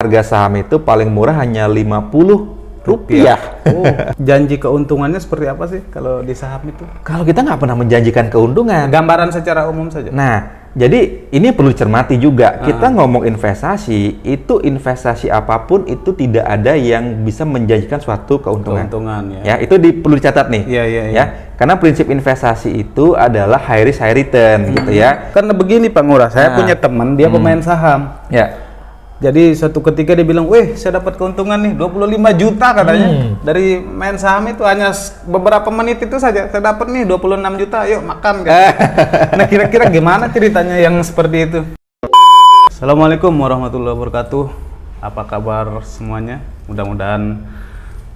Harga saham itu paling murah hanya Rp50. Oh, janji keuntungannya seperti apa sih kalau di saham itu? Kalau kita nggak pernah menjanjikan keuntungan. Gambaran secara umum saja. Nah, jadi ini perlu dicermati juga. Kita ngomong investasi, itu investasi apapun itu tidak ada yang bisa menjanjikan suatu keuntungan. Ya, itu perlu dicatat nih. Iya. Karena prinsip investasi itu adalah high risk high return gitu ya. Karena begini Pak Ngurah, saya punya teman dia pemain saham. Ya. Jadi suatu ketika dia bilang, "Weh, saya dapat keuntungan nih 25 juta katanya. Dari main saham itu hanya beberapa menit itu saja saya dapat nih 26 juta. Yuk makan." Nah, kira-kira gimana ceritanya yang seperti itu? Assalamualaikum warahmatullahi wabarakatuh. Apa kabar semuanya? Mudah-mudahan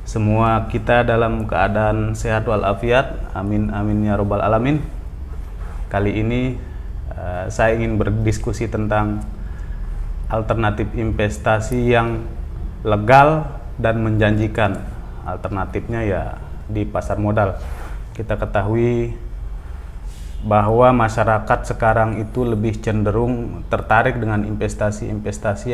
semua kita dalam keadaan sehat walafiat. Amin amin ya robbal alamin. Kali ini saya ingin berdiskusi tentang alternatif investasi yang legal dan menjanjikan. Alternatifnya ya di pasar modal. Kita ketahui bahwa masyarakat sekarang itu lebih cenderung tertarik dengan investasi-investasi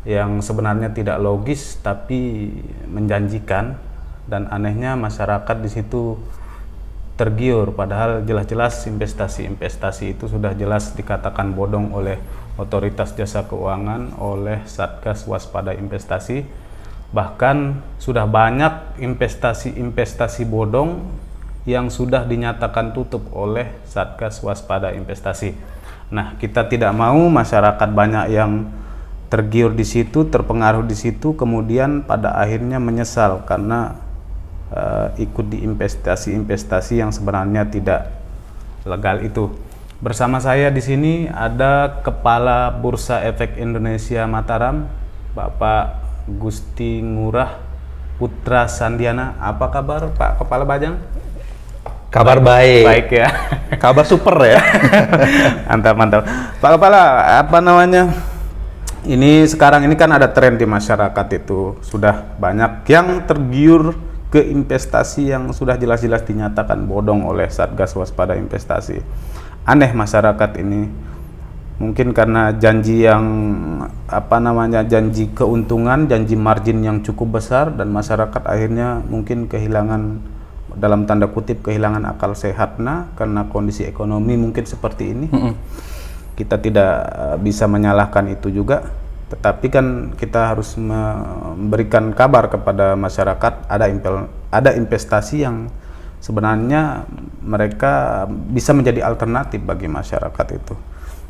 yang sebenarnya tidak logis tapi menjanjikan, dan anehnya masyarakat di situ tergiur, padahal jelas-jelas investasi-investasi itu sudah jelas dikatakan bodong oleh Otoritas Jasa Keuangan, oleh Satgas Waspada Investasi. Bahkan sudah banyak investasi-investasi bodong yang sudah dinyatakan tutup oleh Satgas Waspada Investasi. Nah, kita tidak mau masyarakat banyak yang tergiur di situ, terpengaruh di situ, kemudian pada akhirnya menyesal karena ikut di investasi-investasi yang sebenarnya tidak legal itu. Bersama saya di sini ada Kepala Bursa Efek Indonesia Mataram, Bapak Gusti Ngurah Putra Sandiana. Apa kabar Pak Kepala Bajang? Kabar baik. Baik ya. Kabar super ya. Mantap. Pak Kepala, apa namanya? Ini sekarang ini kan ada tren di masyarakat itu, sudah banyak yang tergiur ke investasi yang sudah jelas-jelas dinyatakan bodong oleh Satgas Waspada Investasi. Aneh masyarakat ini, mungkin karena janji yang janji keuntungan, janji margin yang cukup besar, dan masyarakat akhirnya mungkin kehilangan, dalam tanda kutip kehilangan akal sehatnya karena kondisi ekonomi mungkin seperti ini. Kita tidak bisa menyalahkan itu juga, tetapi kan kita harus memberikan kabar kepada masyarakat ada investasi yang sebenarnya mereka bisa menjadi alternatif bagi masyarakat itu.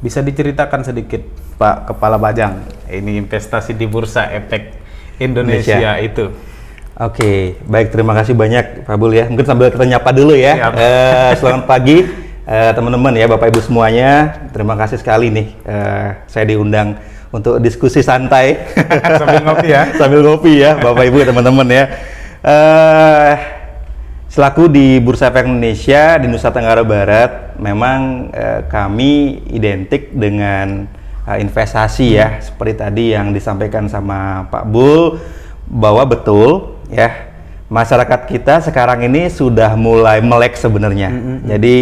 Bisa diceritakan sedikit Pak Kepala Bajang, ini investasi di Bursa Efek Indonesia itu. Oke, baik, terima kasih banyak Pak Bul ya. Mungkin sambil kita nyapa dulu ya. Selamat pagi teman-teman ya, Bapak Ibu semuanya. Terima kasih sekali nih saya diundang untuk diskusi santai sambil ngopi ya. Sambil ngopi ya, Bapak Ibu teman-teman ya. Selaku di Bursa Efek Indonesia di Nusa Tenggara Barat, memang kami identik dengan investasi ya, seperti tadi yang disampaikan sama Pak Bul, bahwa betul ya, masyarakat kita sekarang ini sudah mulai melek sebenarnya. Jadi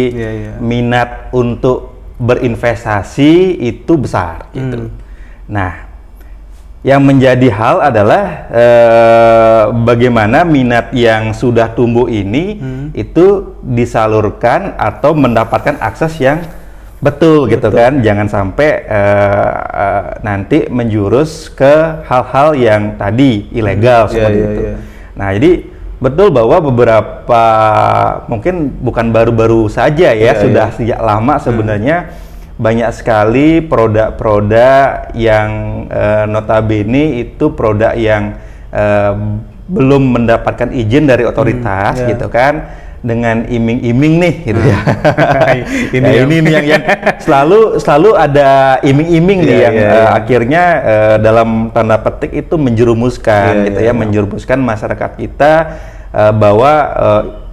minat untuk berinvestasi itu besar gitu. Nah, yang menjadi hal adalah bagaimana minat yang sudah tumbuh ini itu disalurkan atau mendapatkan akses yang betul gitu kan. Jangan sampai nanti menjurus ke hal-hal yang tadi ilegal seperti itu. Nah, jadi betul bahwa beberapa, mungkin bukan baru-baru saja ya, sudah sejak lama sebenarnya banyak sekali produk-produk yang notabene itu produk yang belum mendapatkan izin dari otoritas gitu kan, dengan iming-iming nih gitu ya. Ini nih yang selalu ada iming-iming nih yang akhirnya dalam tanda petik itu menjerumuskan gitu ya, menjerumuskan masyarakat kita bahwa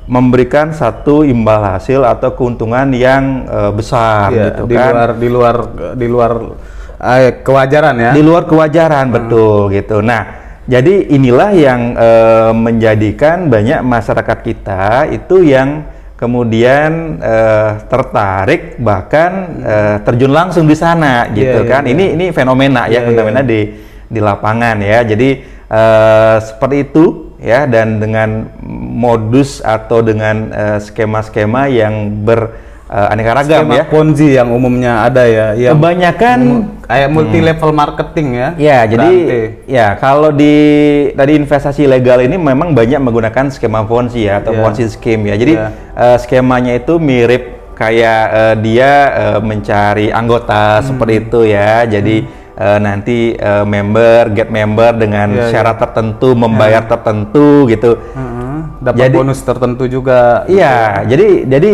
memberikan satu imbal hasil atau keuntungan yang besar gitu kan, di luar kewajaran ya, di luar kewajaran betul gitu. Nah, jadi inilah yang menjadikan banyak masyarakat kita itu yang kemudian tertarik, bahkan terjun langsung di sana gitu kan. Ini fenomena ya, fenomena di lapangan ya. Jadi seperti itu ya, dan dengan modus atau dengan skema-skema yang aneka ragam Skema ya. Ponzi yang umumnya ada ya, yang Kebanyakan kayak multi level marketing ya. ya, jadi Berarti. ya kalau tadi investasi legal ini memang banyak menggunakan skema Ponzi ya, atau Ya. Ponzi scheme ya. Jadi Ya. skemanya itu mirip kayak dia mencari anggota seperti itu ya. Jadi nanti get member dengan Ya, syarat tertentu, membayar tertentu gitu. Dapat Jadi- bonus tertentu juga. Iya, jadi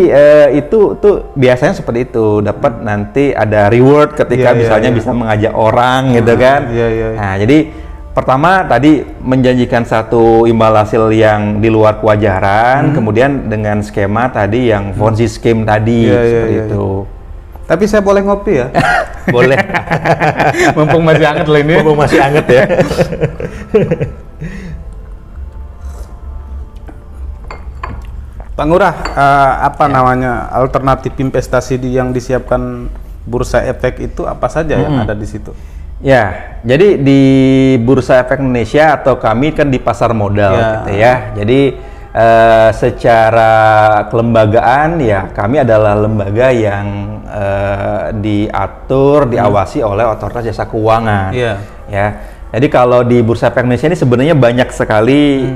itu tuh biasanya seperti itu, dapat nanti ada reward ketika Iya, iya, misalnya iya. bisa mengajak orang gitu kan. iya, iya. Nah, jadi pertama tadi menjanjikan satu imbal hasil yang di luar kewajaran, kemudian dengan skema tadi yang Ponzi scheme tadi Iya, iya, seperti iya, itu. Tapi saya boleh ngopi ya? Boleh. Mumpung masih hangat lah ini. Mumpung masih anget ya. Pak Ngurah, apa namanya alternatif investasi yang disiapkan Bursa Efek itu apa saja yang ada di situ? Ya, jadi di Bursa Efek Indonesia atau kami kan di pasar modal Ya. gitu ya. Jadi secara kelembagaan ya kami adalah lembaga yang diatur, diawasi oleh Otoritas Jasa Keuangan. Iya. Ya. Jadi kalau di Bursa Efek Indonesia ini sebenarnya banyak sekali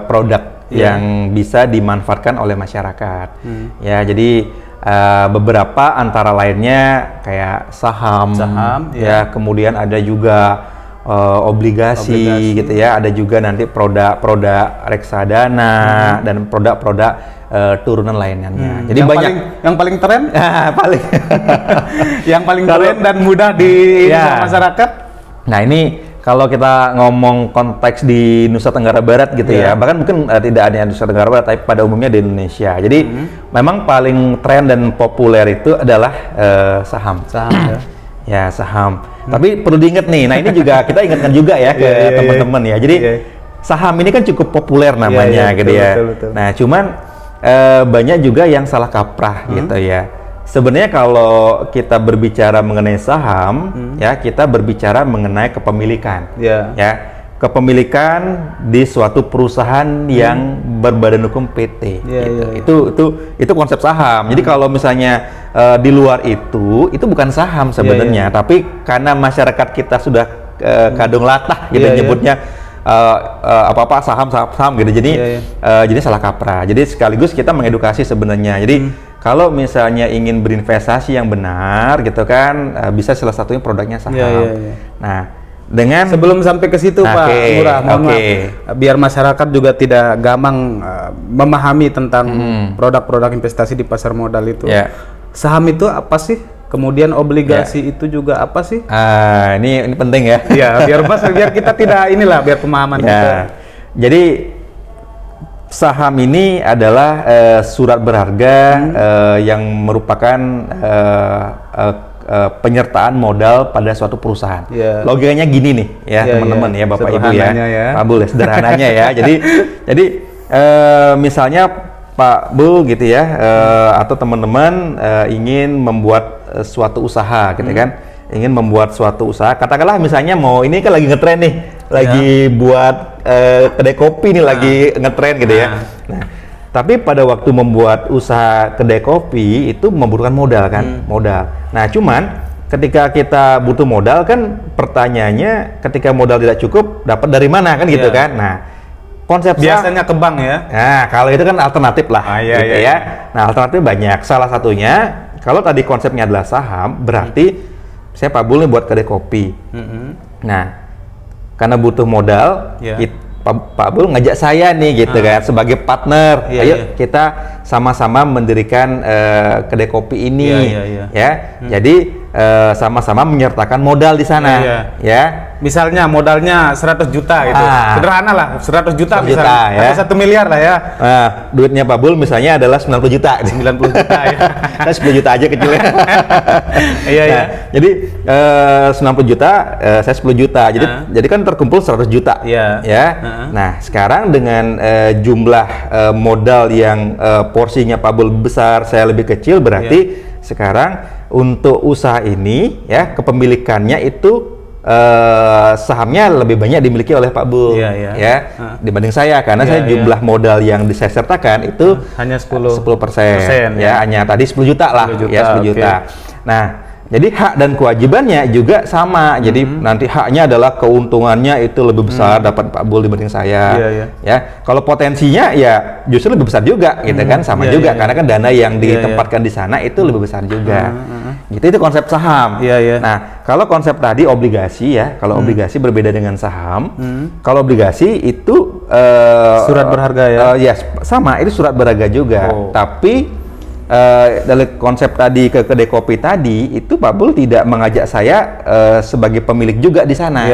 produk yang bisa dimanfaatkan oleh masyarakat. Ya, jadi beberapa antara lainnya kayak saham, ya, kemudian ada juga obligasi gitu ya, ada juga nanti produk reksadana dan produk-produk turunan lainnya. Jadi yang banyak yang paling tren, paling yang paling Kalau- tren dan mudah di Ya. masyarakat. Nah, ini kalau kita ngomong konteks di Nusa Tenggara Barat gitu ya, bahkan mungkin tidak hanya Nusa Tenggara Barat, tapi pada umumnya di Indonesia. Jadi memang paling tren dan populer itu adalah saham. Saham ya. Ya, saham. Tapi perlu diingat nih, nah ini juga kita ingatkan juga ya ke Iya, iya, teman-teman ya. Jadi Iya. saham ini kan cukup populer namanya iya, gitu betul, ya. betul, betul. Nah, cuman banyak juga yang salah kaprah gitu ya. Sebenarnya kalau kita berbicara mengenai saham, ya kita berbicara mengenai kepemilikan. Ya. Ya, kepemilikan di suatu perusahaan yang berbadan hukum PT. Iya, gitu. iya. Itu konsep saham. Jadi kalau misalnya di luar itu bukan saham sebenarnya, iya. tapi karena masyarakat kita sudah kadung latah gitu Iya, iya. nyebutnya apa-apa saham gitu. Jadi Iya, jadi salah kaprah. Jadi sekaligus kita mengedukasi sebenarnya. Jadi kalau misalnya ingin berinvestasi yang benar gitu kan, bisa salah satunya produknya saham. Iya, iya, iya. Nah, dengan Sebelum sampai ke situ, Pak Oke, Ngurah, mohon oke. maaf, biar masyarakat juga tidak gampang memahami tentang produk-produk investasi di pasar modal itu. Ya. Saham itu apa sih? Kemudian obligasi itu juga apa sih? ini penting ya. Ya, biar kita tidak biar pemahaman kita. Ya. Jadi saham ini adalah surat berharga yang merupakan penyertaan modal pada suatu perusahaan. Ya. Logikanya gini nih ya, Ya, teman-teman ya. ya, Bapak Ibu Sederhananya ya. Pak Bul, sederhananya ya. Jadi misalnya Pak Bul gitu ya, atau teman-teman ingin membuat suatu usaha gitu kan, ingin membuat suatu usaha, katakanlah misalnya ini kan lagi ngetren nih, lagi buat kedai kopi nih, lagi ngetren gitu ya. Nah, tapi pada waktu membuat usaha kedai kopi itu membutuhkan modal kan, modal. Nah, cuman ketika kita butuh modal kan pertanyaannya, ketika modal tidak cukup dapat dari mana kan gitu Iya. kan. Nah, konsep Biasanya ke bank ya. Nah, kalau itu kan alternatif lah, Iya, gitu iya, ya. Nah, alternatif banyak. Salah satunya, kalau tadi konsepnya adalah saham, berarti saya Pak Bul nih buat kedai kopi. Nah, karena butuh modal, Iya. Pak Bul ngajak saya nih gitu kan, sebagai partner. Iya, Ayo iya. kita sama-sama mendirikan kedai kopi ini, Iya, iya, ya. Jadi sama-sama menyertakan modal di sana, Iya, ya. Misalnya modalnya 100 juta gitu. Ah. Sederhana lah, 100 juta 100 misalnya. juta, ya. Atau 1 miliar lah ya. Nah, duitnya Pak Bul misalnya adalah 90 juta. 90 juta ya. Kan 10 juta aja kecilnya. Iya, iya. Jadi 90 juta, saya 10 juta. Jadi kan terkumpul 100 juta. Iya. Ya. Nah, sekarang dengan jumlah modal yang porsinya Pak Bul besar, saya lebih kecil, Iya. berarti sekarang untuk usaha ini ya kepemilikannya itu sahamnya lebih banyak dimiliki oleh Pak Bul, Iya. ya, dibanding saya, karena saya jumlah modal yang saya sertakan itu hanya 10%, ya, hanya tadi 10 juta lah, 10 juta, ya 10 juta. Nah, jadi hak dan kewajibannya juga sama. Jadi nanti haknya adalah keuntungannya itu lebih besar dapat Pak Bul dibanding saya. Ya, kalau potensinya ya justru lebih besar juga, gitu kan, sama juga karena kan dana yang ditempatkan di sana itu lebih besar juga. Gitu, itu konsep saham. Nah, kalau konsep tadi obligasi ya, kalau obligasi berbeda dengan saham. Kalau obligasi itu surat berharga ya. Ya, sama, itu surat berharga juga. Tapi dari konsep tadi ke kedai kopi tadi itu Pak Bul tidak mengajak saya sebagai pemilik juga di sana.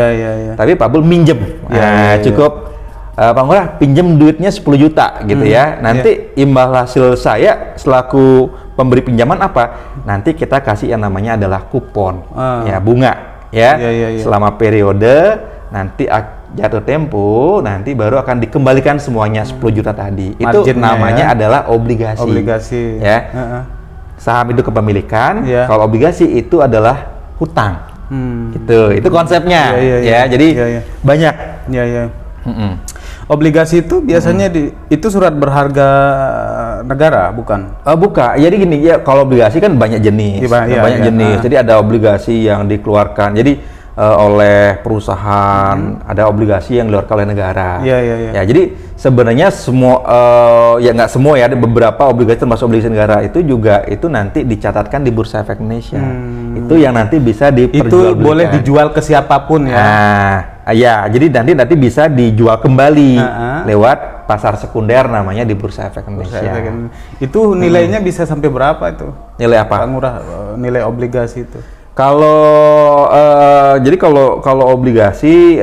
Tapi Pak Bul minjem. Cukup Pak Ngurah pinjem duitnya 10 juta gitu ya. Nanti imbal hasil saya selaku pemberi pinjaman apa? Nanti kita kasih yang namanya adalah kupon, ya, bunga, ya. Selama periode nanti jatuh tempo nanti baru akan dikembalikan semuanya 10 juta tadi. Itu namanya adalah obligasi. Ya. Saham itu kepemilikan, kalau obligasi itu adalah hutang. Gitu. Itu konsepnya. Ya, jadi banyak. Obligasi itu biasanya itu surat berharga negara, bukan? Bukan. Jadi gini ya, kalau obligasi kan banyak jenis. Banyak jenis. Jadi ada obligasi yang dikeluarkan. Jadi oleh perusahaan, ada obligasi yang dikeluarkan oleh negara. Ya, jadi sebenarnya semua ya nggak semua ya, ada beberapa obligasi termasuk obligasi negara itu juga itu nanti dicatatkan di Bursa Efek Indonesia. Itu yang nanti bisa diperjualbelikan. Itu boleh dijual ke siapapun ya. Nah, ya, jadi nanti bisa dijual kembali lewat pasar sekunder namanya di Bursa Efek Indonesia. Itu nilainya bisa sampai berapa itu? Nilai apa? Pak Ngurah, nilai obligasi itu. Jadi kalau obligasi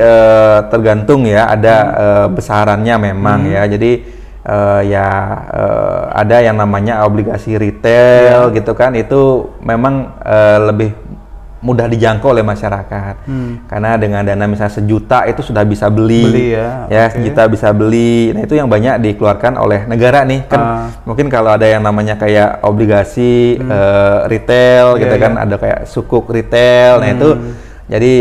tergantung ya, ada besarannya memang ya. Jadi ada yang namanya obligasi retail gitu kan, itu memang lebih mudah dijangkau oleh masyarakat. Karena dengan dana misalnya 1 juta itu sudah bisa beli ya, 1 juta bisa beli. Nah, itu yang banyak dikeluarkan oleh negara nih kan. Mungkin kalau ada yang namanya kayak obligasi retail gitu kan, ada kayak sukuk retail. Nah, itu jadi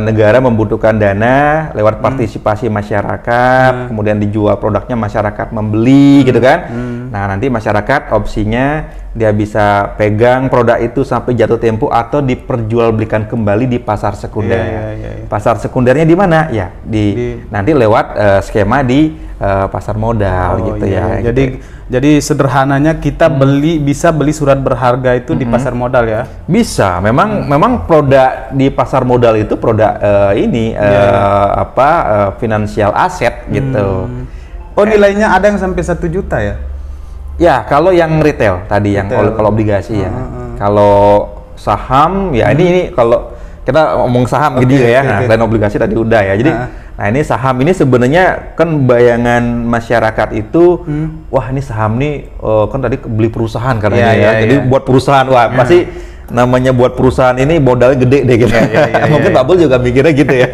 negara membutuhkan dana lewat partisipasi masyarakat, kemudian dijual produknya, masyarakat membeli gitu kan. Nah, nanti masyarakat opsinya dia bisa pegang produk itu sampai jatuh tempo atau diperjualbelikan kembali di pasar sekunder. Pasar sekundernya di mana? Ya, nanti lewat skema di pasar modal gitu ya. Jadi sederhananya kita bisa beli surat berharga itu di pasar modal ya. Bisa. Memang produk di pasar modal itu produk finansial aset gitu. Oh, nilainya ada yang sampai 1 juta ya? Ya, kalau yang retail tadi kalau obligasi ya. Kalau saham ya, ini kalau kita ngomong saham gitu ya. Dan obligasi tadi udah ya. Jadi nah, ini saham ini sebenarnya kan bayangan masyarakat itu wah, ini saham nih kan tadi beli perusahaan katanya ya. Jadi buat perusahaan, wah pasti namanya buat perusahaan ini modalnya gede deh gitu. Mungkin Pak Bul juga mikirnya gitu ya.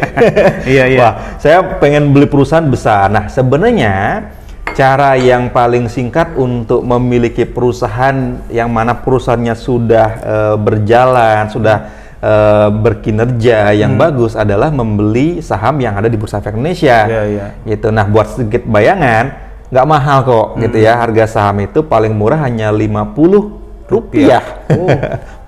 Wah, saya pengen beli perusahaan besar. Nah, sebenarnya cara yang paling singkat untuk memiliki perusahaan yang mana perusahaannya sudah berjalan, sudah berkinerja yang bagus adalah membeli saham yang ada di Bursa Efek Indonesia. Gitu. Nah, buat sedikit bayangan, nggak mahal kok gitu ya. Harga saham itu paling murah hanya Rp50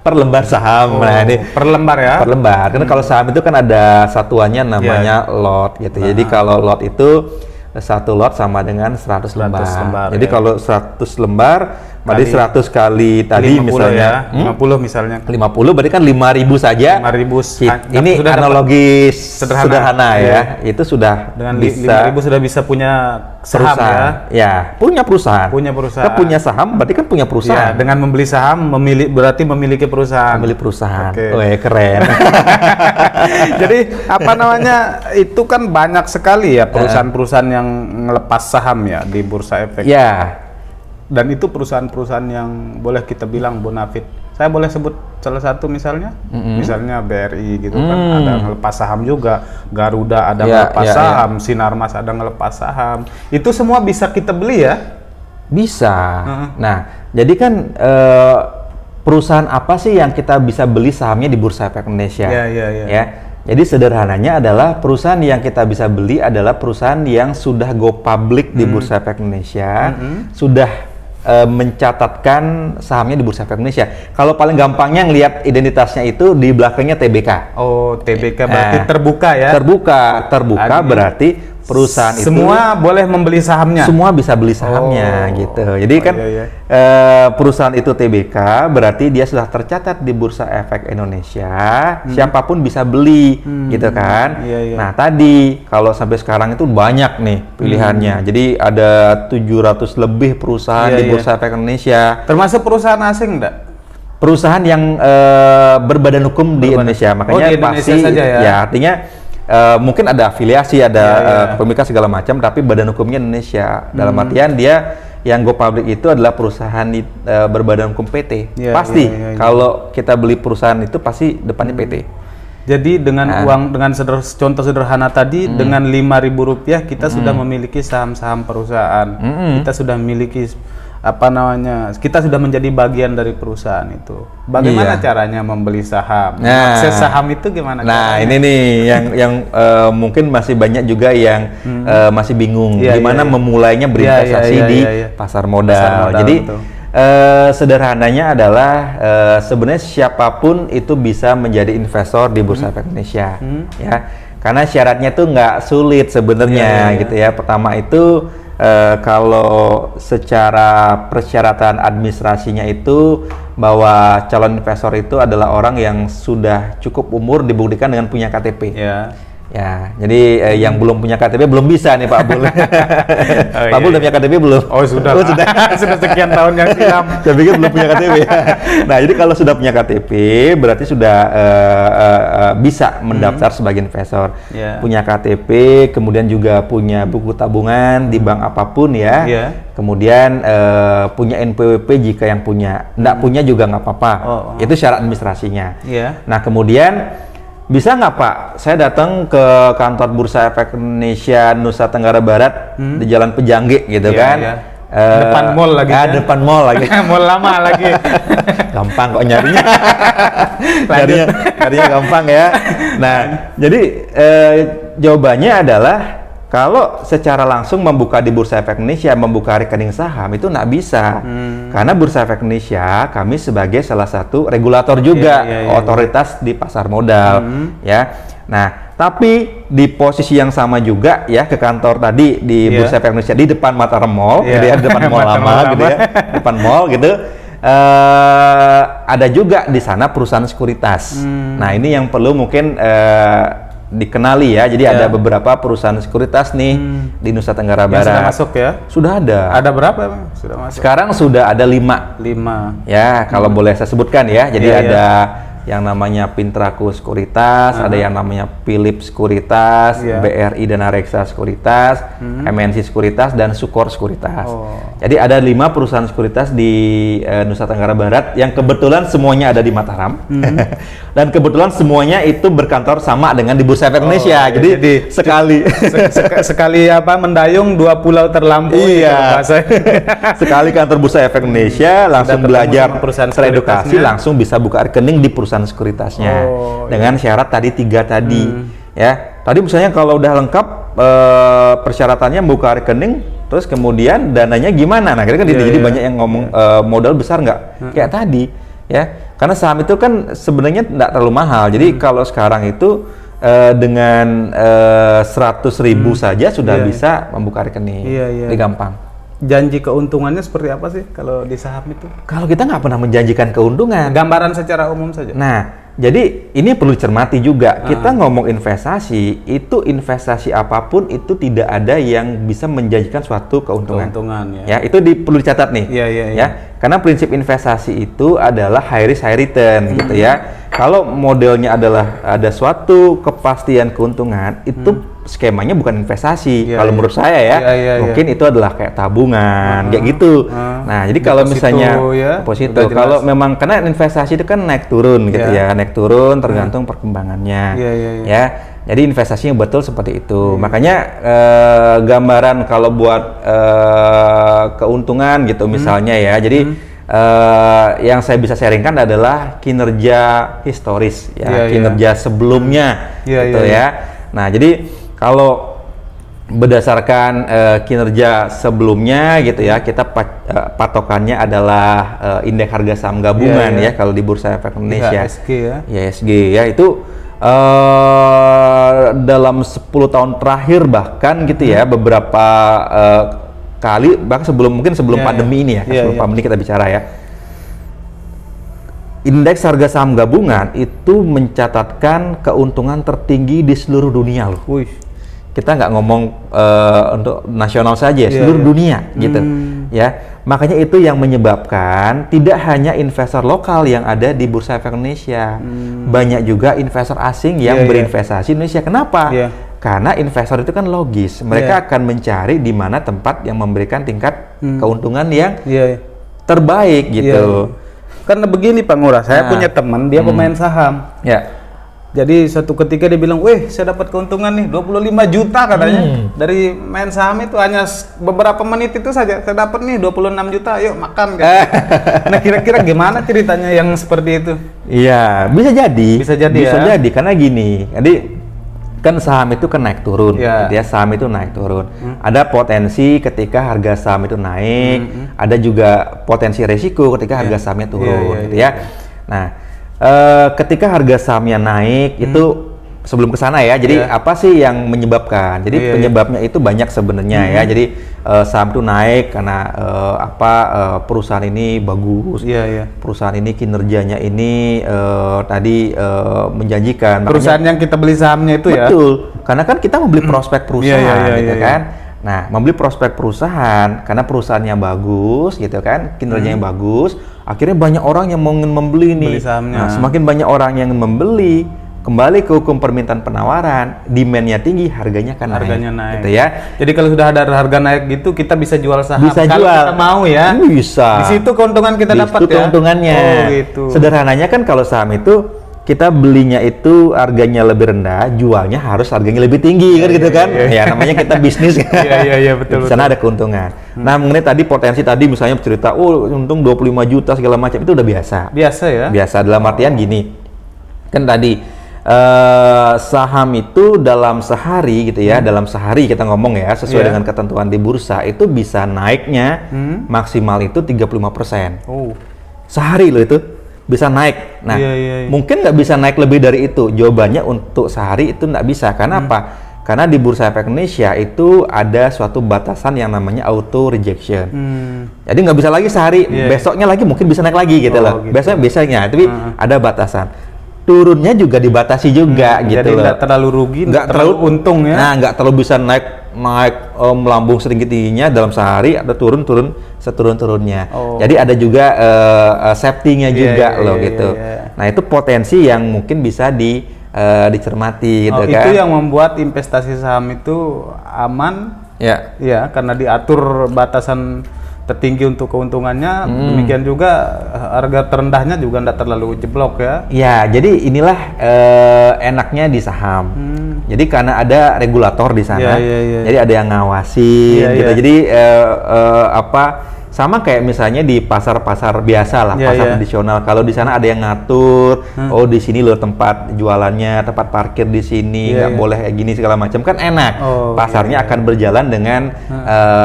per lembar saham. Nah, ini per lembar ya? Per lembar. Karena kalau saham itu kan ada satuannya namanya lot gitu. Jadi kalau lot itu 1 lot sama dengan 100 lembar. Jadi kalau 100 lembar berarti 100 kali tadi 50 misalnya ya? 50 misalnya. 50 berarti kan 5.000 saja. 5.000. Ini analogi sederhana ya. Itu sudah dengan bisa 5.000 sudah bisa punya saham ya. Punya perusahaan. Kan punya saham berarti kan punya perusahaan. Ya, dengan membeli saham berarti memiliki perusahaan. Memiliki perusahaan. Keren. Jadi apa namanya, itu kan banyak sekali ya perusahaan-perusahaan yang ngelepas saham ya di Bursa Efek. Ya. Dan itu perusahaan-perusahaan yang boleh kita bilang bonafit. Saya boleh sebut salah satu misalnya, misalnya BRI gitu kan, ada ngelepas saham juga, Garuda ada ngelepas saham, Sinarmas ada ngelepas saham. Itu semua bisa kita beli ya? Bisa. Nah, jadi kan perusahaan apa sih yang kita bisa beli sahamnya di Bursa Efek Indonesia? Ya. Jadi sederhananya adalah perusahaan yang kita bisa beli adalah perusahaan yang sudah go public di Bursa Efek Indonesia, sudah mencatatkan sahamnya di Bursa Efek Indonesia. Kalau paling gampangnya ngelihat identitasnya itu di belakangnya TBK. Oh, TBK berarti terbuka ya? Terbuka berarti perusahaan itu semua boleh membeli sahamnya. Semua bisa beli sahamnya gitu. Jadi kan perusahaan itu TBK berarti dia sudah tercatat di Bursa Efek Indonesia. Siapapun bisa beli gitu kan. Nah, tadi kalau sampai sekarang itu banyak nih pilihannya. Jadi ada 700 lebih perusahaan di Bursa Efek Indonesia. Termasuk perusahaan asing enggak? Perusahaan yang berbadan hukum di Indonesia. Makanya di Indonesia pasti saja ya. Artinya mungkin ada afiliasi, ada kepemilikan segala macam, tapi badan hukumnya Indonesia. Dalam artian dia yang go public itu adalah perusahaan berbadan hukum PT. Pasti kalau kita beli perusahaan itu pasti depannya PT. Jadi dengan uang, dengan contoh sederhana tadi, dengan Rp5.000 kita sudah memiliki saham-saham perusahaan. Kita sudah memiliki kita sudah menjadi bagian dari perusahaan itu. Bagaimana caranya membeli saham? Akses saham itu gimana? Nah, ini nih yang mungkin masih banyak juga yang masih bingung gimana memulainya berinvestasi di pasar modal. Jadi sederhananya adalah sebenarnya siapapun itu bisa menjadi investor di Bursa Efek Indonesia, ya. Karena syaratnya tuh nggak sulit sebenarnya gitu ya. Pertama itu kalau secara persyaratan administrasinya itu bahwa calon investor itu adalah orang yang sudah cukup umur dibuktikan dengan punya KTP. Ya, jadi yang belum punya KTP belum bisa nih Pak Bul. Pak Bul udah punya KTP belum? Oh sudah. Sudah sekian tahun yang silam. Saya pikir belum punya KTP. Nah, jadi kalau sudah punya KTP berarti sudah bisa mendaftar sebagai investor. Punya KTP, kemudian juga punya buku tabungan di bank apapun ya. Kemudian punya NPWP jika yang punya. Nggak punya juga nggak apa-apa. Itu syarat administrasinya. Nah, kemudian bisa nggak Pak, saya datang ke kantor Bursa Efek Indonesia Nusa Tenggara Barat di Jalan Pejangge gitu kan? Depan mall lagi kan? Depan mall lagi. Mall lama lagi. Gampang kok nyarinya. Nyarinya gampang ya. Nah, jadi jawabannya adalah kalau secara langsung membuka di Bursa Efek Indonesia, membuka rekening saham itu nggak bisa. Karena Bursa Efek Indonesia, kami sebagai salah satu regulator juga, otoritas di pasar modal. Ya. Nah, tapi di posisi yang sama juga ya ke kantor tadi di Bursa Efek Indonesia di depan Mataram Mall, gitu ya, depan mall lama gitu ya, depan mall gitu. Ada juga di sana perusahaan sekuritas. Nah, ini yang perlu mungkin dikenali ya. Jadi ada beberapa perusahaan sekuritas nih di Nusa Tenggara Barat. Sudah masuk ya? Sudah ada. Ada berapa emang? Sudah masuk. Sekarang sudah ada 5. Ya, kalau boleh saya sebutkan ya. Jadi ada yang namanya Pintraku Sekuritas, ada yang namanya Philip Sekuritas, BRI Dana Reksa Sekuritas, MNC Sekuritas, dan Sukor Sekuritas. Jadi ada 5 perusahaan sekuritas di Nusa Tenggara Barat yang kebetulan semuanya ada di Mataram, dan kebetulan semuanya itu berkantor sama dengan di Bursa Efek Indonesia. Jadi sekali mendayung 2 pulau terlampau. Sekali kantor Bursa Efek Indonesia langsung belajar teredukasi, langsung bisa buka rekening di perusahaan sekuritasnya dengan syarat tadi 3 tadi ya. Tadi misalnya kalau udah lengkap persyaratannya buka rekening, terus kemudian dananya gimana? Nah, kira-kira jadi banyak yang ngomong modal besar nggak kayak tadi ya, karena saham itu kan sebenarnya nggak terlalu mahal. Jadi kalau sekarang itu dengan 100.000 saja sudah bisa membuka rekening, lebih gampang. Janji keuntungannya seperti apa sih kalau di saham itu? Kalau kita nggak pernah menjanjikan keuntungan. Gambaran secara umum saja. Nah, jadi ini perlu cermati juga. Kita ngomong investasi, itu investasi apapun itu tidak ada yang bisa menjanjikan suatu keuntungan. Ya, itu perlu dicatat nih. Ya, karena prinsip investasi itu adalah high risk high return gitu ya. Kalau modelnya adalah ada suatu kepastian keuntungan, itu skemanya bukan investasi. Kalau menurut saya ya, mungkin itu adalah kayak tabungan, kayak gitu. Nah, jadi kalau misalnya deposito, kalau memang karena investasi itu kan naik turun gitu ya, naik turun tergantung perkembangannya. Ya, jadi investasinya betul seperti itu. Makanya gambaran kalau buat keuntungan gitu misalnya ya, jadi yang saya bisa sharingkan adalah kinerja historis ya, kinerja sebelumnya gitu ya. Nah, jadi kalau berdasarkan kinerja sebelumnya gitu ya, kita patokannya adalah indeks harga saham gabungan ya kalau di Bursa Efek Indonesia. IHSG ya. IHSG ya, itu dalam 10 tahun terakhir bahkan gitu ya, beberapa kali bahkan sebelum pandemi ini ya, sebelum pandemi kita bicara ya, indeks harga saham gabungan itu mencatatkan keuntungan tertinggi di seluruh dunia loh. Kita nggak ngomong untuk nasional saja, seluruh dunia gitu ya. Makanya itu yang menyebabkan tidak hanya investor lokal yang ada di Bursa Efek Indonesia, banyak juga investor asing yang berinvestasi di Indonesia. Kenapa? Karena investor itu kan logis, mereka akan mencari di mana tempat yang memberikan tingkat keuntungan yang terbaik gitu. Karena begini Pak Ngurah, saya punya teman dia pemain saham. Jadi suatu ketika dia bilang, "Wih, saya dapat keuntungan nih 25 juta katanya. Dari main saham itu hanya beberapa menit itu saja saya dapat nih 26 juta. Yuk makan." Nah, kira-kira gimana ceritanya yang seperti itu? Iya, bisa jadi. Bisa jadi karena gini. Jadi kan saham itu kan naik turun, gitu ya, saham itu naik turun. Ada potensi ketika harga saham itu naik, ada juga potensi resiko ketika harga sahamnya turun, gitu ya. Nah, ketika harga sahamnya naik itu sebelum ke sana ya, jadi apa sih yang menyebabkan? Jadi penyebabnya itu banyak sebenarnya ya. Jadi saham itu naik karena perusahaan ini bagus, perusahaan ini kinerjanya ini tadi menjanjikan. Perusahaan yang kita beli sahamnya itu betul, karena kan kita membeli prospek perusahaan, gitu kan. Nah, membeli prospek perusahaan karena perusahaannya bagus, gitu kan, kinerjanya bagus. Akhirnya banyak orang yang mau membeli nih. Nah, semakin banyak orang yang membeli, kembali ke hukum permintaan penawaran, demand-nya tinggi, harganya kan naik, gitu ya. Jadi kalau sudah ada harga naik gitu, kita bisa jual saham. Bisa kalau jual. kita mau ya. Bisa. Di situ keuntungan kita dapat ya. Keuntungannya. Oh, gitu. Sederhananya kan kalau saham itu kita belinya itu harganya lebih rendah, jualnya harus harganya lebih tinggi kan gitu kan. Ya namanya kita bisnis kan. Betul. Di sana ada keuntungan. Nah, mengenai tadi potensi tadi misalnya cerita, untung 25 juta segala macam, itu udah biasa. Biasa ya. Biasa dalam artian gini. Kan tadi saham itu dalam sehari gitu ya, dalam sehari kita ngomong ya, sesuai dengan ketentuan di bursa itu bisa naiknya maksimal itu 35%. Sehari loh itu bisa naik. Nah, mungkin nggak bisa naik lebih dari itu. Jawabannya untuk sehari itu nggak bisa. Karena apa? Karena di Bursa Efek Indonesia itu ada suatu batasan yang namanya auto rejection. Jadi nggak bisa lagi sehari, besoknya lagi mungkin bisa naik lagi gitu loh. Biasanya, tapi ada batasan. Turunnya juga dibatasi juga gitu. Jadi nggak terlalu rugi, nggak terlalu untung ya. Nah, nggak terlalu bisa naik melambung setinggi-tingginya dalam sehari, ada turun seturun-turunnya. Jadi ada juga safety-nya juga loh gitu. Nah, itu potensi yang mungkin bisa dicermati gitu kan. Itu yang membuat investasi saham itu aman. Ya, karena diatur batasan tertinggi untuk keuntungannya, demikian juga harga terendahnya juga tidak terlalu jeblok ya. Ya, jadi inilah enaknya di saham. Jadi karena ada regulator di sana, jadi ada yang ngawasin gitu. Jadi sama kayak misalnya di pasar-pasar biasa lah, pasar tradisional. Kalau di sana ada yang ngatur, di sini loh tempat jualannya, tempat parkir di sini, nggak boleh kayak gini segala macam, kan enak. Pasarnya akan berjalan dengan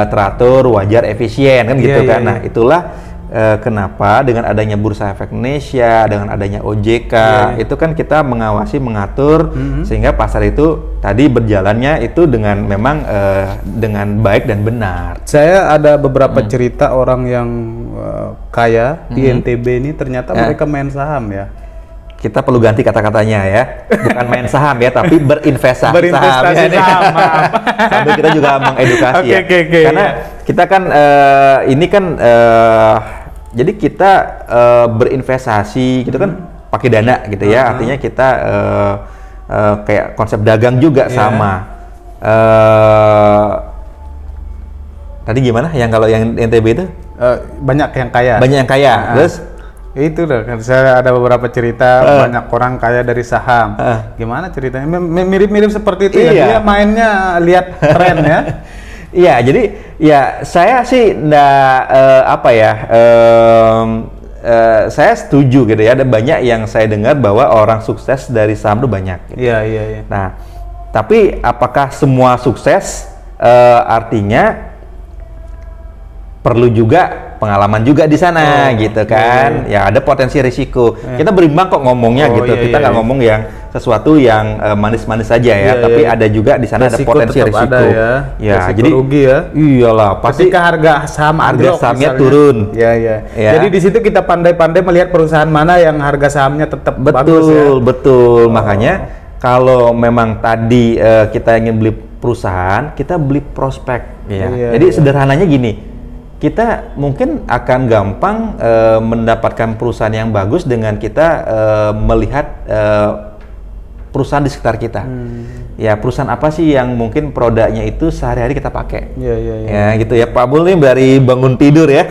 teratur, wajar, efisien kan gitu kan. Nah, itulah kenapa dengan adanya Bursa Efek Indonesia, dengan adanya OJK, itu kan kita mengawasi, mengatur sehingga pasar itu tadi berjalannya itu dengan memang dengan baik dan benar. Saya ada beberapa cerita orang yang kaya di NTB ini ternyata mereka main saham ya. Kita perlu ganti kata-katanya ya, bukan main saham ya, tapi berinvestasi saham. Sambil kita juga mengedukasi ya. Karena kita kan ini kan jadi kita berinvestasi gitu kan pakai dana gitu ya, artinya kita kayak konsep dagang juga sama. Tadi gimana? Yang kalau yang NTB itu banyak yang kaya. Banyak yang kaya. Terus itu loh, kan saya ada beberapa cerita banyak orang kaya dari saham. Gimana ceritanya? Mirip-mirip seperti itu ya. Dia mainnya lihat tren ya. Iya, jadi Ya, saya sih saya setuju gitu ya. Ada banyak yang saya dengar bahwa orang sukses dari saham itu banyak. Gitu. Iya. Nah, tapi apakah semua sukses artinya perlu juga pengalaman juga di sana gitu kan? Ya ada potensi risiko. Kita berimbang kok ngomongnya gitu. Kita nggak ngomong yang sesuatu yang manis-manis saja ya, tapi ada juga di sana ada potensi risiko. Ada ya, jadi rugi ya. Iyalah, pasti ketika harga sahamnya misalnya, turun. Ya. Jadi di situ kita pandai-pandai melihat perusahaan mana yang harga sahamnya tetap bagus ya. Betul. Makanya kalau memang tadi kita ingin beli perusahaan, kita beli prospek ya. Jadi sederhananya gini, kita mungkin akan gampang mendapatkan perusahaan yang bagus dengan kita melihat perusahaan di sekitar kita. Ya, perusahaan apa sih yang mungkin produknya itu sehari-hari kita pakai. Ya gitu ya. Pak Bul nih dari bangun tidur ya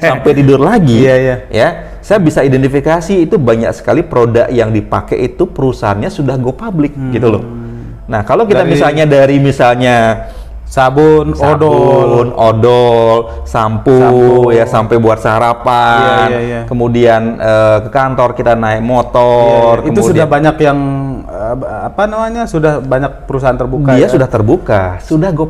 sampai tidur lagi. Ya, saya bisa identifikasi itu banyak sekali produk yang dipakai itu perusahaannya sudah go public gitu loh. Nah, kalau kita misalnya sabun, odol, sampo, ya sampai buat sarapan. Kemudian ke kantor kita naik motor. Itu sudah banyak yang sudah banyak perusahaan terbuka. Dia sudah terbuka, sudah go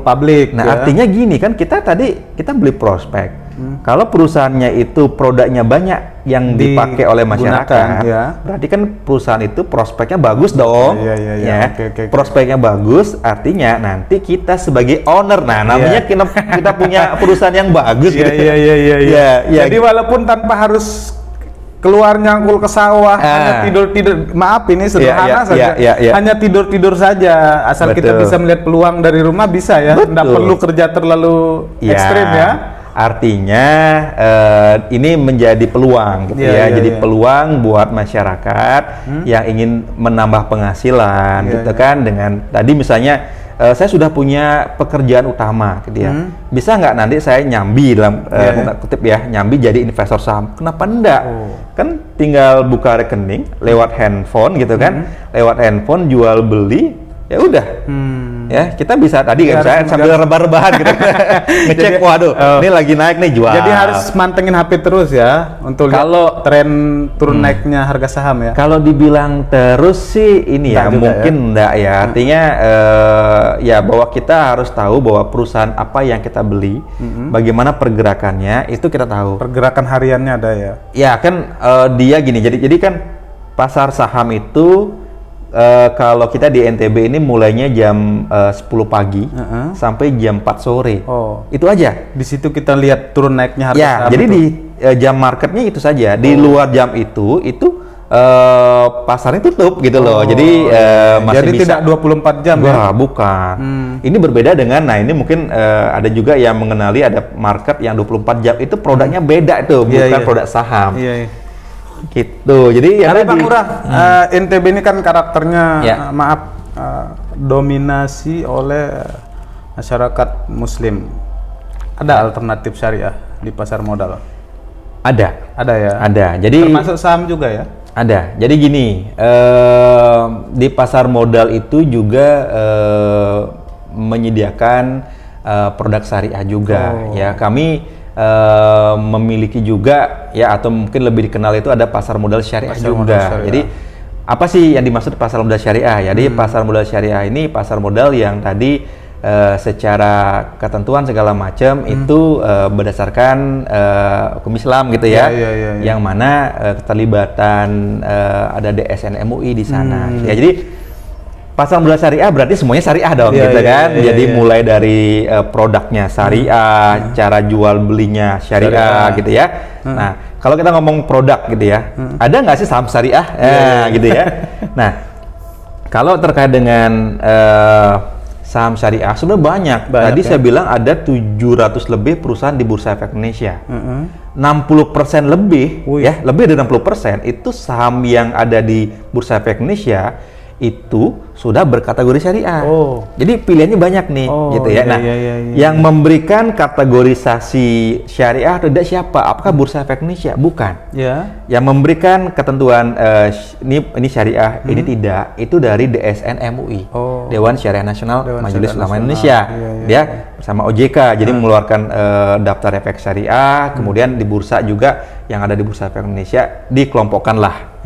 public. Nah, artinya gini kan kita beli prospek. Kalau perusahaannya itu produknya banyak yang dipakai oleh masyarakat, berarti kan perusahaan itu prospeknya bagus dong. Okay. Prospeknya bagus, artinya nanti kita sebagai owner, namanya kita punya perusahaan yang bagus. Jadi walaupun tanpa harus keluar nyangkul ke sawah, hanya tidur, maaf ini sederhana saja, hanya tidur saja, asal kita bisa melihat peluang dari rumah bisa ya, tidak perlu kerja terlalu ekstrim ya. Artinya ini menjadi peluang gitu jadi peluang buat masyarakat yang ingin menambah penghasilan gitu kan, dengan tadi misalnya saya sudah punya pekerjaan utama gitu ya. Bisa nggak nanti saya nyambi dalam kutip ya, nyambi jadi investor saham. Kenapa enggak? Kan tinggal buka rekening lewat handphone gitu kan. Lewat handphone jual beli ya udah. Ya, kita bisa tadi kan saya sambil rebah-rebahan gitu. Ngecek waduh, ini lagi naik nih jual. Jadi harus mantengin HP terus ya untuk kalau tren turun naiknya harga saham ya. Kalau dibilang terus sih ini ya mungkin enggak ya. Artinya ya bahwa kita harus tahu bahwa perusahaan apa yang kita beli, bagaimana pergerakannya itu kita tahu. Pergerakan hariannya ada ya. Ya kan dia gini. Jadi kan pasar saham itu kalau kita di NTB ini mulainya jam 10 pagi sampai jam 4 sore. Itu aja. Di situ kita lihat turun naiknya harga saham. Jadi di jam marketnya itu saja. Di luar jam itu pasarnya tutup gitu loh. Jadi masih jadi bisa. Tidak 24 jam ya? Bukan. Ini berbeda dengan, ini mungkin ada juga yang mengenali ada market yang 24 jam. Itu produknya beda itu, bukan produk saham. Gitu. Jadi ya Bang Ngurah, NTB ini kan karakternya dominasi oleh masyarakat muslim. Ada alternatif syariah di pasar modal? Ada ya. Ada. Jadi termasuk saham juga ya? Ada. Jadi gini, di pasar modal itu juga menyediakan produk syariah juga. Ya, kami memiliki juga ya, atau mungkin lebih dikenal itu ada pasar modal syariah juga. Jadi apa sih yang dimaksud pasar modal syariah? Jadi pasar modal syariah ini pasar modal yang tadi secara ketentuan segala macam itu berdasarkan hukum Islam gitu ya. Yang mana keterlibatan ada DSN MUI di sana. Ya, jadi pasar modal syariah berarti semuanya syariah dong gitu kan. Jadi mulai dari produknya syariah, cara jual belinya syariah gitu ya. Nah, kalau kita ngomong produk gitu ya, ada nggak sih saham syariah? Gitu ya. Nah, kalau terkait dengan saham syariah sebenarnya banyak. Tadi saya bilang ada 700 lebih perusahaan di Bursa Efek Indonesia. 60% lebih ya, lebih dari 60% itu saham yang ada di Bursa Efek Indonesia itu sudah berkategori syariah. Jadi pilihannya banyak nih gitu ya. Nah, yang memberikan kategorisasi syariah atau tidak siapa? Apakah Bursa Efek Indonesia? Bukan. Yang memberikan ketentuan ini syariah, ini tidak, itu dari DSN MUI. Dewan Syariah Nasional Majelis Ulama Indonesia. Dia bersama OJK, jadi mengeluarkan daftar efek syariah, kemudian di bursa juga yang ada di Bursa Efek Indonesia dikelompokkan lah.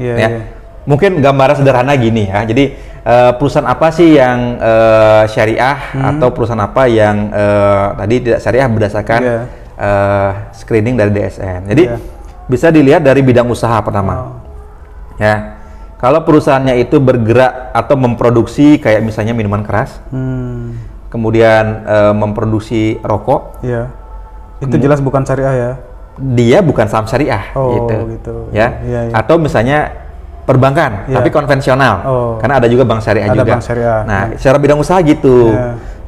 Mungkin gambaran sederhana gini ya, jadi perusahaan apa sih yang syariah atau perusahaan apa yang tadi tidak syariah berdasarkan screening dari DSN. Jadi bisa dilihat dari bidang usaha pertama. Ya. Kalau perusahaannya itu bergerak atau memproduksi kayak misalnya minuman keras, kemudian memproduksi rokok, itu jelas bukan syariah ya. Dia bukan saham syariah, gitu. Ya. Atau misalnya perbankan, tapi konvensional, karena ada juga bank syariah juga. Bank syariah. Nah, secara bidang usaha gitu.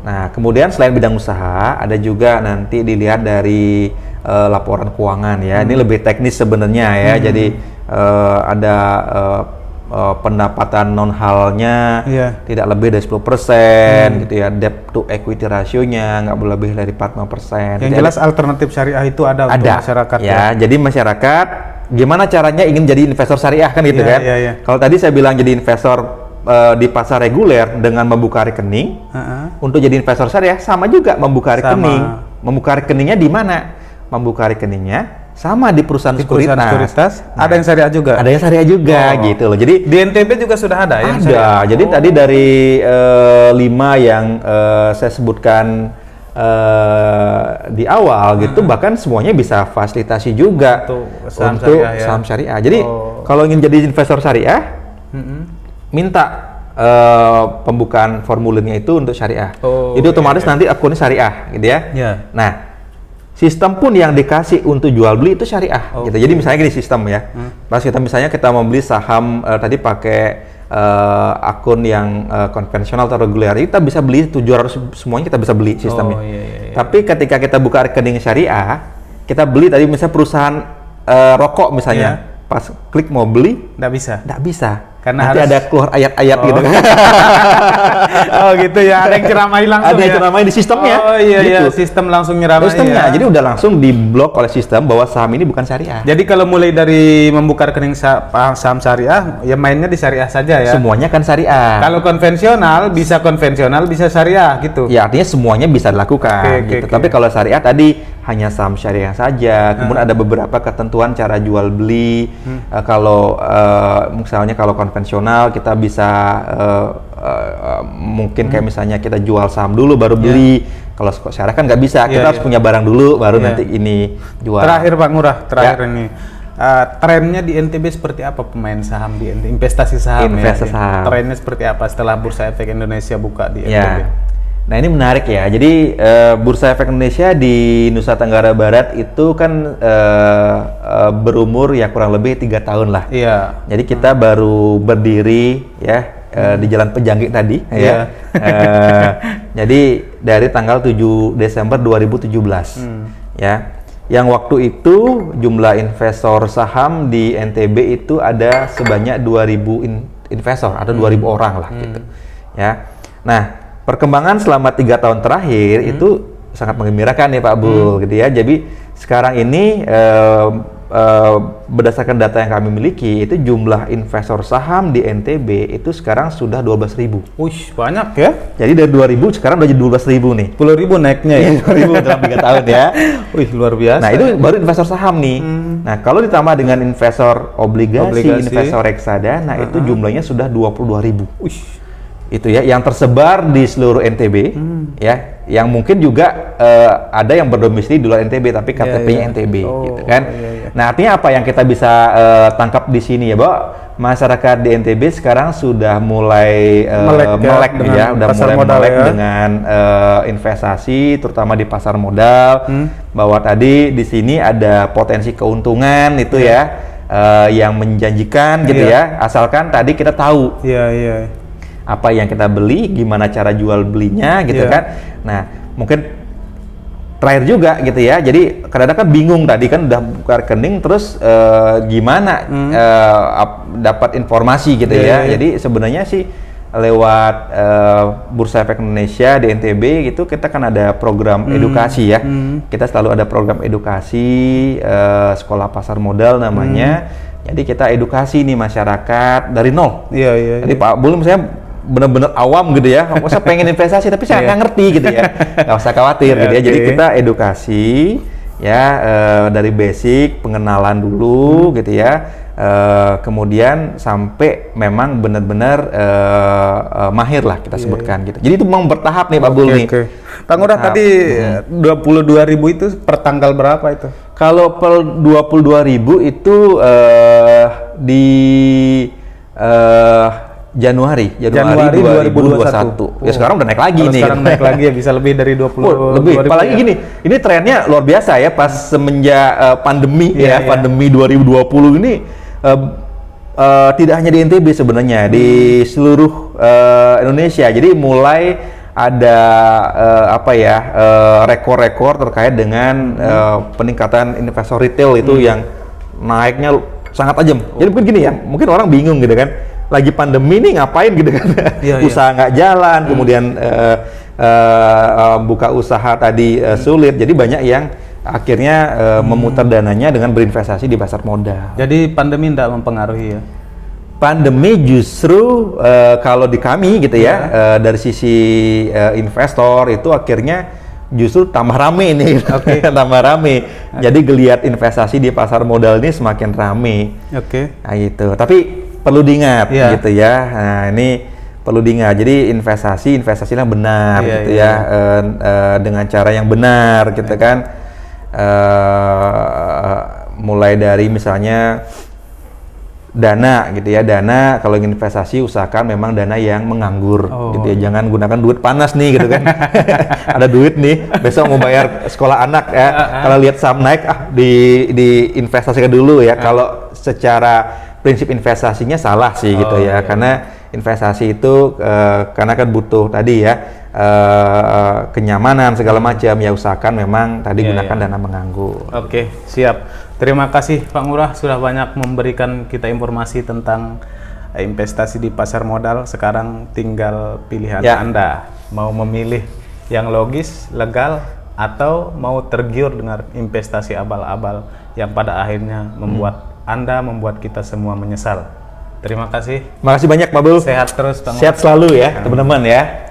Nah, kemudian selain bidang usaha, ada juga nanti dilihat dari laporan keuangan ya. Ini lebih teknis sebenarnya ya. Jadi ada pendapatan non halnya tidak lebih dari 10% gitu ya, debt to equity ratio-nya nggak boleh lebih dari 45%. Yang jelas alternatif syariah itu ada untuk masyarakat ya. Jadi masyarakat gimana caranya ingin jadi investor syariah kan gitu kan. Kalau tadi saya bilang jadi investor di pasar reguler dengan membuka rekening, untuk jadi investor syariah sama juga membuka rekening. Membuka rekeningnya di mana? Membuka rekeningnya sama di perusahaan sekuritas. Ada yang syariah juga. Ada yang syariah juga gitu loh. Jadi di NTB juga sudah ada yang syariah. Jadi tadi dari 5 yang saya sebutkan di awal gitu, bahkan semuanya bisa fasilitasi juga untuk saham syariah. Jadi kalau ingin jadi investor syariah, minta pembukaan formulirnya itu untuk syariah. Itu otomatis nanti akunnya syariah gitu ya. Nah, sistem pun yang dikasih untuk jual beli itu syariah gitu. Jadi misalnya gini sistem ya. Pas kita mau beli saham tadi pakai akun yang konvensional atau reguler, kita bisa beli 700 semuanya kita bisa beli sistemnya. Tapi ketika kita buka rekening syariah, kita beli tadi misalnya perusahaan rokok misalnya, pas klik mau beli nggak bisa. Karena nanti ada keluar ayat-ayat gitu kan. Gitu ya, ada yang ceramahi langsung. Ada yang ceramahi di sistemnya. Gitu. Sistem langsung nyeramahi. Sistemnya, jadi udah langsung diblok oleh sistem bahwa saham ini bukan syariah. Jadi kalau mulai dari membuka rekening saham syariah, ya mainnya di syariah saja ya. Semuanya kan syariah. Kalau konvensional bisa syariah gitu. Ya artinya semuanya bisa dilakukan. Gitu. Tapi kalau syariah tadi hanya saham syariah saja. Kemudian ada beberapa ketentuan cara jual beli. Kalau misalnya kalau konvensional kita bisa mungkin kayak misalnya kita jual saham dulu baru beli. Kalau syariah kan nggak bisa, kita harus punya barang dulu baru nanti ini jual. Terakhir Pak Ngurah, ini trennya di NTB seperti apa pemain saham di NTB, investasi saham saham. Trennya seperti apa setelah Bursa Efek Indonesia buka di NTB? Nah ini menarik ya, jadi Bursa Efek Indonesia di Nusa Tenggara Barat itu kan berumur ya kurang lebih 3 tahun lah. Jadi kita baru berdiri ya di Jalan Pejanggik tadi ya. Jadi dari tanggal 7 Desember 2017 ya. Yang waktu itu jumlah investor saham di NTB itu ada sebanyak 2.000 investor atau 2.000 orang lah gitu ya. Nah, perkembangan selama 3 tahun terakhir itu sangat menggembirakan ya Pak Bul gitu ya. Jadi sekarang ini berdasarkan data yang kami miliki itu jumlah investor saham di NTB itu sekarang sudah 12.000. Wih, banyak ya. Jadi dari 2.000 sekarang udah jadi 12.000 nih. 10.000 naiknya ya. 10.000 dalam 3 tahun ya. Wih, luar biasa. Nah, itu baru investor saham nih. Nah, kalau ditambah dengan investor obligasi. Investor reksadana itu jumlahnya sudah 22.000. Wih. Itu ya yang tersebar di seluruh NTB ya, yang mungkin juga ada yang berdomisili di luar NTB tapi KTP-nya NTB gitu kan. Nah, artinya apa yang kita bisa tangkap di sini ya, bahwa masyarakat di NTB sekarang sudah mulai melek ya, udah mulai melek dengan investasi terutama di pasar modal, bahwa tadi di sini ada potensi keuntungan itu ya yang menjanjikan gitu ya, asalkan tadi kita tahu apa yang kita beli, gimana cara jual belinya gitu kan. Nah, mungkin terakhir juga gitu ya, jadi kadang-kadang kan bingung tadi kan udah buka rekening terus gimana dapat informasi gitu ya. Jadi sebenarnya sih lewat Bursa Efek Indonesia di NTB gitu kita kan ada program edukasi ya. Kita selalu ada program edukasi sekolah pasar modal namanya. Jadi kita edukasi nih masyarakat dari nol. Jadi Pak Bul misalnya benar-benar awam gitu ya, saya pengen investasi tapi saya nggak ngerti gitu ya, nggak usah khawatir gitu ya. Jadi kita edukasi ya dari basic pengenalan dulu gitu ya, kemudian sampai memang benar-benar mahir lah kita sebutkan gitu. Jadi itu memang bertahap nih Pak Bul nih. Pak Ngurah tadi 22.000 itu per tanggal berapa itu? Kalau per 22.000 itu di Januari 2021. Ya sekarang udah naik lagi nih. Sekarang naik lagi ya, bisa lebih dari 20. Lebih. Apalagi gini, ini trennya luar biasa ya pas semenjak pandemi pandemi 2020 ini tidak hanya di NTB sebenarnya, di seluruh Indonesia. Jadi mulai ada rekor-rekor terkait dengan peningkatan investor retail itu yang naiknya sangat tajam. Jadi mungkin gini ya, mungkin orang bingung gitu kan, lagi pandemi nih ngapain gitu kan, usaha nggak jalan, kemudian buka usaha tadi sulit, jadi banyak yang akhirnya memutar dananya dengan berinvestasi di pasar modal. Jadi pandemi tidak mempengaruhi ya? Pandemi justru kalau di kami gitu ya, dari sisi investor itu akhirnya justru tambah rame nih, tambah rame. Jadi geliat investasi di pasar modal ini semakin rame. Nah gitu. Tapi perlu diingat gitu ya. Nah ini perlu diingat. Jadi investasinya benar gitu ya, dengan cara yang benar gitu kan. Mulai dari misalnya dana gitu ya, dana kalau ingin investasi usahakan memang dana yang menganggur gitu ya, jangan gunakan duit panas nih gitu kan. Ada duit nih besok mau bayar sekolah anak ya, kalau lihat saham naik di investasikan dulu ya. Kalau secara prinsip investasinya salah sih gitu ya, karena investasi itu karena kan butuh tadi ya kenyamanan segala macam ya, usahakan memang tadi gunakan dana menganggur. Oke, siap. Terima kasih Pak Ngurah sudah banyak memberikan kita informasi tentang investasi di pasar modal. Sekarang tinggal pilihan Anda, mau memilih yang logis, legal, atau mau tergiur dengan investasi abal-abal yang pada akhirnya membuat kita semua menyesal. Terima kasih. Makasih banyak Pak Bul. Sehat terus Pak Ngurah. Sehat selalu ya teman-teman ya.